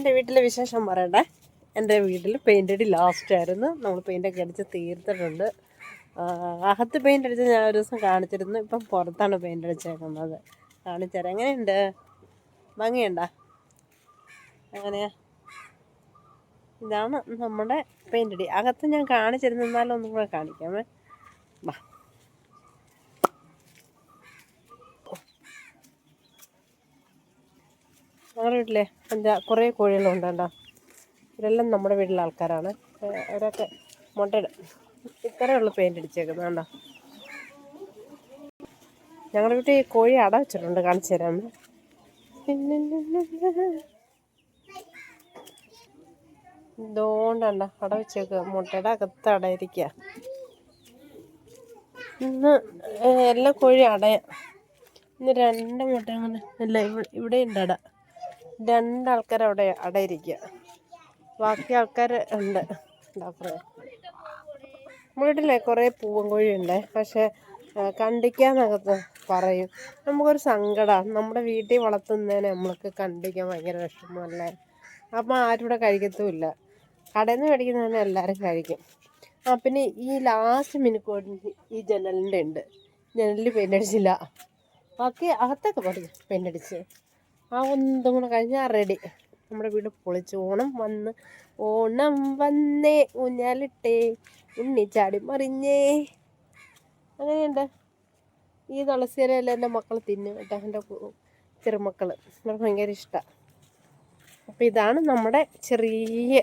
എൻ്റെ വീട്ടിലെ വിശേഷം പറയണ്ടേ. എൻ്റെ വീട്ടിൽ പെയിൻ്റ് അടി ലാസ്റ്റ് ആയിരുന്നു. നമ്മൾ പെയിൻ്റൊക്കെ അടിച്ച് തീർത്തിട്ടുണ്ട്. അകത്ത് പെയിൻ്റ് അടിച്ച് ഞാൻ ഒരു ദിവസം കാണിച്ചിരുന്നു. ഇപ്പം പുറത്താണ് പെയിൻ്റ് അടിച്ചേക്കുന്നത്. കാണിച്ചുതരാം. എങ്ങനെയുണ്ട്? ഭംഗിയുണ്ടോ? എങ്ങനെയാ? ഇതാണ് നമ്മുടെ പെയിൻ്റ് അടി. അകത്ത് ഞാൻ കാണിച്ചിരുന്നാലും ഒന്നും കൂടെ കാണിക്കാമേ. വാ, ഞങ്ങളുടെ വീട്ടിലെ കുറേ കോഴികളുണ്ട് കേട്ടോ. ഇവരെല്ലാം നമ്മുടെ വീട്ടിലെ ആൾക്കാരാണ്. അവരൊക്കെ മുട്ടയിടും. ഇത്രയേ ഉള്ളൂ പെയിൻ്റ് അടിച്ചേക്കുന്നത് കേട്ടോ. ഞങ്ങളുടെ വീട്ടിൽ കോഴി അട വെച്ചിട്ടുണ്ട്, കാണിച്ചു തരാം. ഇതുകൊണ്ടണ്ട അട വെച്ചേക്കുക. മുട്ടയുടെ അകത്ത് അടയിരിക്കുക. ഇന്ന് എല്ലാ കോഴി അടയ. ഇന്ന് 2 മുട്ട അങ്ങനെ ഇല്ല. ഇവിടെ ഉണ്ട് അട. 2 ആൾക്കാർ അവിടെ അടയിരിക്കുക. ബാക്കി ആൾക്കാർ ഉണ്ട്. ഡോക്ടറെ വീട്ടിലെ കുറേ പൂവൻ കോഴിയുണ്ട്. പക്ഷെ കണ്ടിക്കാന്നകത്ത് പറയും. നമുക്കൊരു സങ്കടമാണ്. നമ്മുടെ വീട്ടിൽ വളർത്തുന്നതിനെ നമ്മൾക്ക് കണ്ടിക്കാൻ ഭയങ്കര വിഷമമല്ലേ. അപ്പം ആരും ഇവിടെ കഴിക്കത്തുമില്ല. കടയിൽ നിന്ന് മേടിക്കുന്നതന്നെ എല്ലാവരും കഴിക്കും. പിന്നെ ഈ ലാസ്റ്റ് മിനുക്കോടി ഈ ജനലിൻ്റെ ഉണ്ട്. ജനലിൽ പെയിൻ്റ് അടിച്ചില്ല. ബാക്കി അകത്തൊക്കെ പഠിക്കും പെയിൻ്റ് അടിച്ച്. ഒന്നും കൂടെ കഴിഞ്ഞാൽ റെഡി. നമ്മുടെ വീട് പൊളിച്ച്. ഓണം വന്നേ ഊഞ്ഞാലിട്ടേ ഉണ്ണിച്ചാടി മറിഞ്ഞേ. അങ്ങനെയുണ്ട്. ഈ തുളസിയിലെല്ലാം എൻ്റെ മക്കൾ തിന്നും കേട്ടോ. എൻ്റെ ചെറുമക്കൾ അവർക്ക് ഭയങ്കര ഇഷ്ടമാണ്. അപ്പോൾ ഇതാണ് നമ്മുടെ ചെറിയ